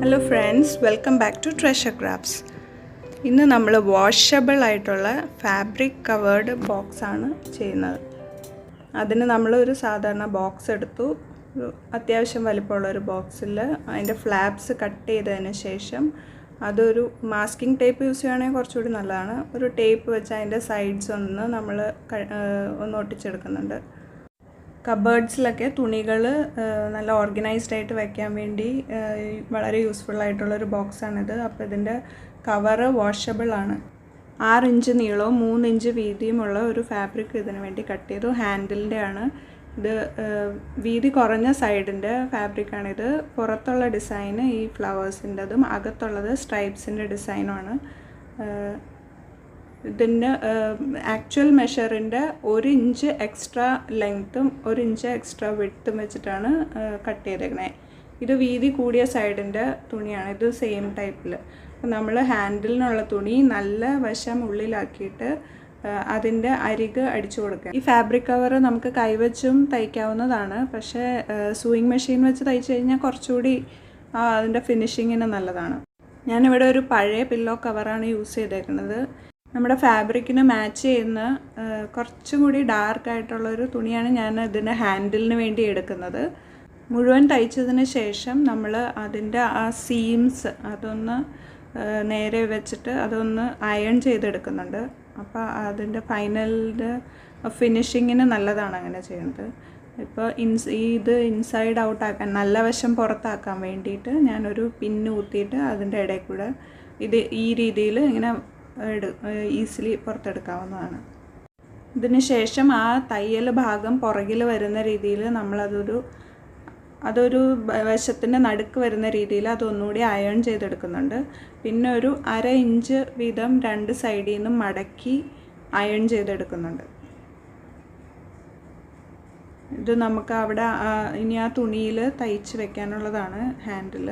Hello friends, welcome back to TreasureCrafts. ഇന്ന് നമ്മൾ washable ആയിട്ടുള്ള ഫാബ്രിക് കവേർഡ് ബോക്സ് ആണ് ചെയ്യുന്നത്. അതിന് നമ്മൾ ഒരു സാധാരണ ബോക്സ് എടുത്തു. അത്യാവശ്യം വലിപ്പമുള്ള ഒരു ബോക്സിൽ അതിൻ്റെ ഫ്ലാപ്സ് കട്ട് ചെയ്തതിന് ശേഷം അതൊരു മാസ്കിംഗ് ടേപ്പ് യൂസ് ചെയ്യുകയാണെങ്കിൽ കുറച്ചുകൂടി നല്ലതാണ്. ഒരു ടേപ്പ് വെച്ച് അതിൻ്റെ സൈഡ്സ് നമ്മൾ ഒന്ന് ഒട്ടിച്ചെടുക്കുന്നുണ്ട്. കബേർഡ്സിലൊക്കെ തുണികൾ നല്ല ഓർഗനൈസ്ഡ് ആയിട്ട് വയ്ക്കാൻ വേണ്ടി വളരെ യൂസ്ഫുൾ ആയിട്ടുള്ളൊരു ബോക്സാണിത്. അപ്പോൾ ഇതിൻ്റെ കവറ് വാഷബിൾ ആണ്. 6 ഇഞ്ച് നീളവും 3 ഇഞ്ച് വീതിയുമുള്ള ഒരു ഫാബ്രിക് ഇതിന് വേണ്ടി കട്ട് ചെയ്തു. ഹാൻഡിലിൻ്റെ ആണ് ഇത്. വീതി കുറഞ്ഞ സൈഡിൻ്റെ ഫാബ്രിക്കാണിത്. പുറത്തുള്ള ഡിസൈന് ഈ ഫ്ലവേഴ്സിൻ്റെതും അകത്തുള്ളത് സ്ട്രൈപ്സിൻ്റെ ഡിസൈനുമാണ്. ഇതിൻ്റെ ആക്ച്വൽ മെഷറിൻ്റെ 1 ഇഞ്ച് എക്സ്ട്രാ ലെങ്ത്തും 1 ഇഞ്ച് എക്സ്ട്രാ വിഡ്ത്തും വെച്ചിട്ടാണ് കട്ട് ചെയ്തേക്കുന്നത്. ഇത് വീതി കൂടിയ സൈഡിൻ്റെ തുണിയാണ്. ഇത് സെയിം ടൈപ്പിൽ. അപ്പോൾ നമ്മൾ ഹാൻഡിലിനുള്ള തുണി നല്ല വശം ഉള്ളിലാക്കിയിട്ട് അതിൻ്റെ അരിക് അടിച്ചു കൊടുക്കുക. ഈ ഫാബ്രിക് കവർ നമുക്ക് കൈവച്ചും തയ്ക്കാവുന്നതാണ്. പക്ഷേ സൂയിങ് മെഷീൻ വെച്ച് തയ്ച്ചു കഴിഞ്ഞാൽ കുറച്ചുകൂടി അതിൻ്റെ ഫിനിഷിങ്ങിന് നല്ലതാണ്. ഞാനിവിടെ ഒരു പഴയ പില്ലോ കവറാണ് യൂസ് ചെയ്തേക്കുന്നത്. നമ്മുടെ ഫാബ്രിക്കിന് മാച്ച് ചെയ്യുന്ന കുറച്ചും കൂടി ഡാർക്കായിട്ടുള്ളൊരു തുണിയാണ് ഞാൻ ഇതിൻ്റെ ഹാൻഡിലിന് വേണ്ടി എടുക്കുന്നത്. മുഴുവൻ തയ്ച്ചതിന് ശേഷം നമ്മൾ അതിൻ്റെ ആ സീംസ് അതൊന്ന് നേരെ വെച്ചിട്ട് അതൊന്ന് അയൺ ചെയ്തെടുക്കുന്നുണ്ട്. അപ്പോൾ അതിൻ്റെ ഫൈനലിൻ്റെ ഫിനിഷിങ്ങിന് നല്ലതാണ് അങ്ങനെ ചെയ്യുന്നത്. ഇപ്പോൾ ഇത് ഇൻസൈഡ് ഔട്ട് ആക്കാൻ, നല്ല വശം പുറത്താക്കാൻ വേണ്ടിയിട്ട് ഞാനൊരു പിന്ന് കുത്തിയിട്ട് അതിൻ്റെ ഇടയിൽ കൂടെ ഇത് ഈ രീതിയിൽ ഇങ്ങനെ ഈസിലി പുറത്തെടുക്കാവുന്നതാണ്. ഇതിന് ശേഷം ആ തയ്യൽ ഭാഗം പുറകിൽ വരുന്ന രീതിയിൽ അതൊരു വശത്തിൻ്റെ നടുക്ക് വരുന്ന രീതിയിൽ അതൊന്നുകൂടി അയൺ ചെയ്തെടുക്കുന്നുണ്ട്. പിന്നെ ഒരു 1/2 ഇഞ്ച് വീതം 2 സൈഡിൽ നിന്നും മടക്കി അയൺ ചെയ്തെടുക്കുന്നുണ്ട്. ഇത് നമുക്ക് അവിടെ ഇനി ആ തുണിയിൽ തയ്ച്ച് വെക്കാനുള്ളതാണ് ഹാൻഡിൽ.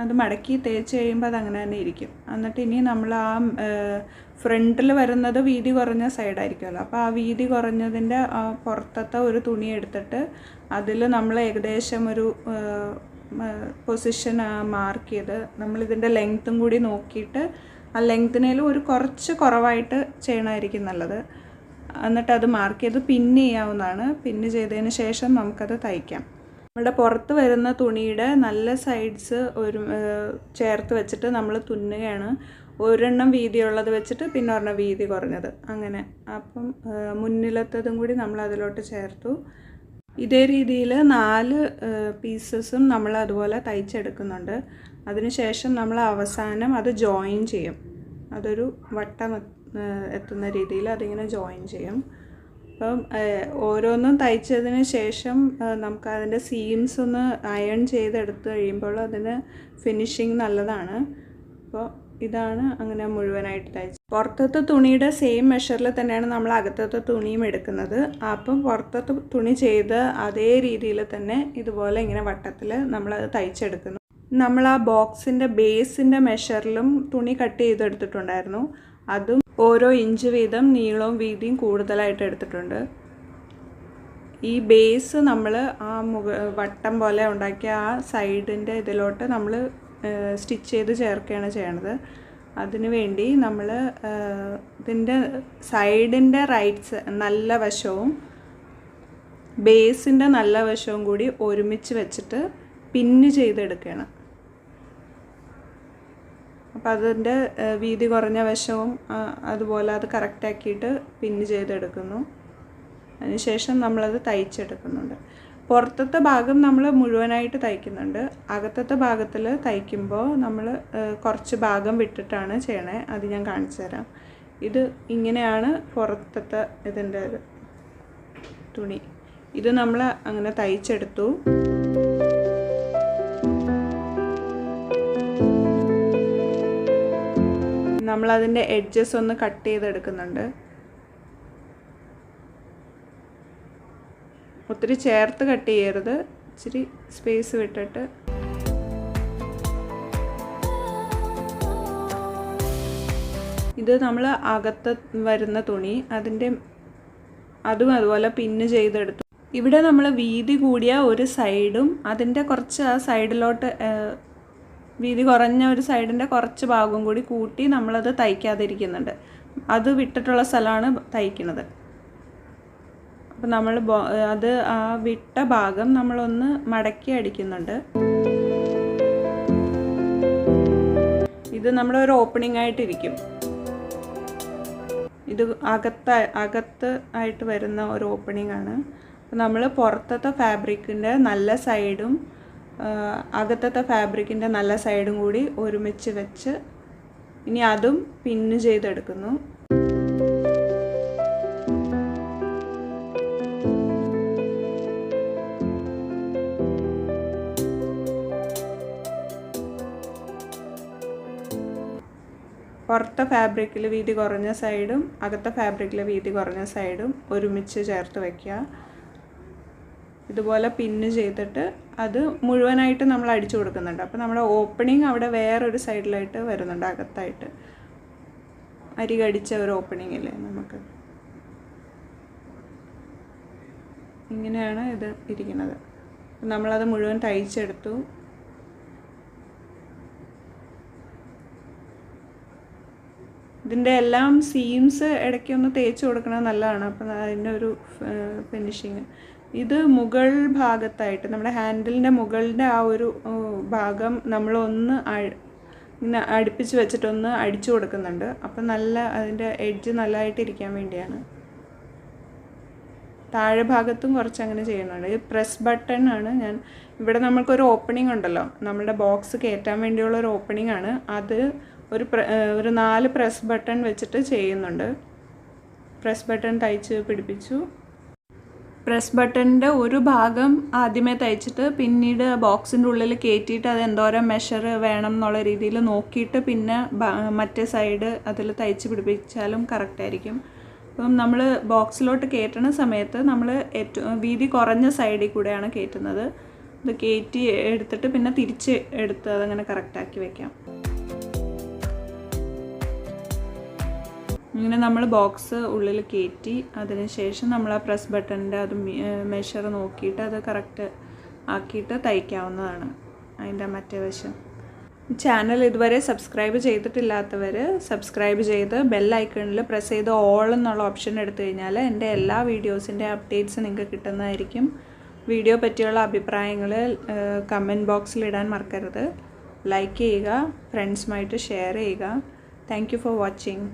അത് മടക്കി തേച്ച് കഴിയുമ്പോൾ അതങ്ങനെ തന്നെ ഇരിക്കും. എന്നിട്ട് ഇനി നമ്മൾ ആ ഫ്രണ്ടിൽ വരുന്നത് വീതി കുറഞ്ഞ സൈഡായിരിക്കുമല്ലോ. അപ്പോൾ ആ വീതി കുറഞ്ഞതിൻ്റെ പുറത്തത്തെ ഒരു തുണി എടുത്തിട്ട് അതിൽ നമ്മൾ ഏകദേശം ഒരു പൊസിഷൻ മാർക്ക് ചെയ്ത് നമ്മളിതിൻ്റെ ലെങ്ത്തും കൂടി നോക്കിയിട്ട് ആ ലെങ്ത്തിനേലും ഒരു കുറച്ച് കുറവായിട്ട് ചെയ്യണമായിരിക്കും നല്ലത്. എന്നിട്ട് അത് മാർക്ക് ചെയ്ത് പിന്ന് ചെയ്യാവുന്നതാണ്. പിന്ന് ചെയ്തതിന് ശേഷം നമുക്കത് തയ്ക്കാം. നമ്മുടെ പുറത്ത് വരുന്ന തുണിയുടെ നല്ല സൈഡ്സ് ചേർത്ത് വെച്ചിട്ട് നമ്മൾ തുന്നുകയാണ്. ഒരെണ്ണം വീതിയുള്ളത് വെച്ചിട്ട് പിന്നെ ഒരെണ്ണം വീതി കുറഞ്ഞത് അങ്ങനെ. അപ്പം മുന്നിലത്തതും കൂടി നമ്മൾ അതിലോട്ട് ചേർത്തു. ഇതേ രീതിയിൽ 4 പീസസും നമ്മൾ അതുപോലെ തയ്ച്ചെടുക്കുന്നുണ്ട്. അതിനുശേഷം നമ്മൾ അവസാനം അത് ജോയിൻ ചെയ്യും. അതൊരു വട്ടം എത്തുന്ന രീതിയിൽ അതിങ്ങനെ ജോയിൻ ചെയ്യും. അപ്പം ഓരോന്നും തയ്ച്ചതിന് ശേഷം നമുക്ക് അതിൻ്റെ സീംസ് ഒന്ന് അയൺ ചെയ്തെടുത്ത് കഴിയുമ്പോൾ അതിന് ഫിനിഷിങ് നല്ലതാണ്. അപ്പോൾ ഇതാണ് അങ്ങനെ മുഴുവനായിട്ട് തയ്ച്ചത്. പുറത്തത്തെ തുണിയുടെ സെയിം മെഷറിൽ തന്നെയാണ് നമ്മൾ അകത്തത്തെ തുണിയും എടുക്കുന്നത്. അപ്പം പുറത്തത്തെ തുണി ചെയ്ത് അതേ രീതിയിൽ തന്നെ ഇതുപോലെ ഇങ്ങനെ വട്ടത്തിൽ നമ്മളത് തയ്ച്ചെടുക്കുന്നു. നമ്മൾ ആ ബോക്സിൻ്റെ ബേസിൻ്റെ മെഷറിലും തുണി കട്ട് ചെയ്തെടുത്തിട്ടുണ്ടായിരുന്നു. അതും ഓരോ ഇഞ്ച് വീതം നീളവും വീതിയും കൂടുതലായിട്ട് എടുത്തിട്ടുണ്ട്. ഈ ബേസ് നമ്മൾ ആ വട്ടം പോലെ ഉണ്ടാക്കിയ ആ സൈഡിൻ്റെ ഇതിലോട്ട് നമ്മൾ സ്റ്റിച്ച് ചെയ്ത് ചേർക്കുകയാണ് ചെയ്യണത്. അതിനു വേണ്ടി നമ്മൾ ഇതിൻ്റെ സൈഡിൻ്റെ റൈറ്റ്സ് നല്ല വശവും ബേസിൻ്റെ നല്ല വശവും കൂടി ഒരുമിച്ച് വെച്ചിട്ട് പിന്ന് ചെയ്തെടുക്കുകയാണ്. അപ്പോൾ അതിൻ്റെ വീതി കുറഞ്ഞ വശവും അതുപോലെ അത് കറക്റ്റാക്കിയിട്ട് പിന്ന് ചെയ്തെടുക്കുന്നു. അതിനുശേഷം നമ്മളത് തയ്ച്ചെടുക്കുന്നുണ്ട്. പുറത്തത്തെ ഭാഗം നമ്മൾ മുഴുവനായിട്ട് തയ്ക്കുന്നുണ്ട്. അകത്തത്തെ ഭാഗത്തിൽ തയ്ക്കുമ്പോൾ നമ്മൾ കുറച്ച് ഭാഗം വിട്ടിട്ടാണ് ചെയ്യണേ. അത് ഞാൻ കാണിച്ചു തരാം. ഇത് ഇങ്ങനെയാണ് പുറത്തത്തെ ഇതിൻ്റെ തുണി. ഇത് നമ്മൾ അങ്ങനെ തയ്ച്ചെടുത്തു. നമ്മളതിൻ്റെ എഡ്ജസ് ഒന്ന് കട്ട് ചെയ്തെടുക്കുന്നുണ്ട്. ഒത്തിരി ചേർത്ത് കട്ട് ചെയ്യരുത്, ഇച്ചിരി സ്പേസ് വിട്ടിട്ട്. ഇത് നമ്മൾ അകത്ത് വരുന്ന തുണി അതും അതുപോലെ പിന്ന് ചെയ്തെടുത്തു. ഇവിടെ നമ്മൾ വീതി കൂടിയ ഒരു സൈഡും അതിൻ്റെ കുറച്ച് ആ സൈഡിലോട്ട് വീതി കുറഞ്ഞ ഒരു സൈഡിൻ്റെ കുറച്ച് ഭാഗവും കൂടി കൂട്ടി നമ്മളത് തയ്ക്കാതിരിക്കുന്നുണ്ട്. അത് വിട്ടിട്ടുള്ള സ്ഥലമാണ് തയ്ക്കുന്നത്. അപ്പോൾ നമ്മൾ അത് ആ വിട്ട ഭാഗം നമ്മളൊന്ന് മടക്കി അടിക്കുന്നുണ്ട്. ഇത് നമ്മളൊരു ഓപ്പണിംഗ് ആയിട്ടിരിക്കും. ഇത് അകത്ത് ആയിട്ട് വരുന്ന ഒരു ഓപ്പണിംഗ് ആണ്. അപ്പോൾ നമ്മൾ പുറത്തത്തെ ഫാബ്രിക്കിൻ്റെ നല്ല സൈഡും അകത്തത്തെ ഫാബ്രിക്കിൻ്റെ നല്ല സൈഡും കൂടി ഒരുമിച്ച് വെച്ച് ഇനി അതും പിന്ന് ചെയ്തെടുക്കുന്നു. പുറത്തെ ഫാബ്രിക്കിൽ വീതി കുറഞ്ഞ സൈഡും അകത്തെ ഫാബ്രിക്കിൽ വീതി കുറഞ്ഞ സൈഡും ഒരുമിച്ച് ചേർത്ത് വയ്ക്കുക. ഇതുപോലെ പിന്ന് ചെയ്തിട്ട് അത് മുഴുവനായിട്ട് നമ്മൾ അടിച്ചു കൊടുക്കുന്നുണ്ട്. അപ്പോൾ നമ്മുടെ ഓപ്പണിംഗ് അവിടെ വേറൊരു സൈഡിലായിട്ട് വരുന്നുണ്ട്, അകത്തായിട്ട് അരികടിച്ച ഒരു ഓപ്പണിംഗ് അല്ലേ നമുക്ക്. ഇങ്ങനെയാണ് ഇത് ഇരിക്കുന്നത്. നമ്മളത് മുഴുവൻ തയ്ച്ചെടുത്തു. ഇതിൻ്റെ എല്ലാം സീംസ് ഇടയ്ക്കൊന്ന് തേച്ച് കൊടുക്കുന്നത് നല്ലതാണ്. അപ്പം അതിൻ്റെ ഒരു ഫിനിഷിങ്. ഇത് മുകൾ ഭാഗത്തായിട്ട് നമ്മുടെ ഹാൻഡിലിൻ്റെ മുകളിൻ്റെ ആ ഒരു ഭാഗം നമ്മളൊന്ന് ഇങ്ങനെ അടുപ്പിച്ച് വെച്ചിട്ടൊന്ന് അടിച്ചു കൊടുക്കുന്നുണ്ട്. അപ്പം നല്ല അതിൻ്റെ എഡ്ജ് നല്ലതായിട്ടിരിക്കാൻ വേണ്ടിയാണ്. താഴെ ഭാഗത്തും കുറച്ച് അങ്ങനെ ചെയ്യുന്നുണ്ട്. ഇത് പ്രസ് ബട്ടൺ ആണ്. ഞാൻ ഇവിടെ നമ്മൾക്കൊരു ഓപ്പണിംഗ് ഉണ്ടല്ലോ, നമ്മുടെ ബോക്സ് കയറ്റാൻ വേണ്ടിയുള്ള ഒരു ഓപ്പണിംഗ് ആണ്. അത് ഒരു 4 പ്രസ് ബട്ടൺ വെച്ചിട്ട് ചെയ്യുന്നുണ്ട്. പ്രസ് ബട്ടൺ തയ്ച്ച് പിടിപ്പിച്ചു. പ്രസ് ബട്ടണിൻ്റെ ഒരു ഭാഗം ആദ്യമേ തയ്ച്ചിട്ട് പിന്നീട് ബോക്സിൻ്റെ ഉള്ളിൽ കയറ്റിയിട്ട് അത് എന്തോരം മെഷർ വേണം എന്നുള്ള രീതിയിൽ നോക്കിയിട്ട് പിന്നെ മറ്റേ സൈഡ് അതിൽ തയ്ച്ച് പിടിപ്പിച്ചാലും കറക്റ്റായിരിക്കും. അപ്പം നമ്മൾ ബോക്സിലോട്ട് കയറ്റുന്ന സമയത്ത് നമ്മൾ ഏറ്റവും വീതി കുറഞ്ഞ സൈഡിൽ കൂടെയാണ് കയറ്റുന്നത്. ഇത് കയറ്റി എടുത്തിട്ട് പിന്നെ തിരിച്ച് എടുത്ത് അതങ്ങനെ കറക്റ്റാക്കി വയ്ക്കാം. ഇങ്ങനെ നമ്മൾ ബോക്സ് ഉള്ളിൽ കയറ്റി അതിനുശേഷം നമ്മൾ ആ പ്രസ് ബട്ടണിൻ്റെ അത് മെഷർ നോക്കിയിട്ട് അത് കറക്റ്റ് ആക്കിയിട്ട് തയ്ക്കാവുന്നതാണ് അതിൻ്റെ മറ്റേ വശം. ചാനൽ ഇതുവരെ സബ്സ്ക്രൈബ് ചെയ്തിട്ടില്ലാത്തവർ സബ്സ്ക്രൈബ് ചെയ്ത് ബെൽ ഐക്കണിൽ പ്രസ് ചെയ്ത് ഓൾ എന്നുള്ള ഓപ്ഷൻ എടുത്തു കഴിഞ്ഞാൽ എൻ്റെ എല്ലാ വീഡിയോസിൻ്റെ അപ്ഡേറ്റ്സ് നിങ്ങൾക്ക് കിട്ടുന്നതായിരിക്കും. വീഡിയോ പറ്റിയുള്ള അഭിപ്രായങ്ങൾ കമൻറ്റ് ബോക്സിൽ ഇടാൻ മറക്കരുത്. ലൈക്ക് ചെയ്യുക, ഫ്രണ്ട്സുമായിട്ട് ഷെയർ ചെയ്യുക. Thank you for watching.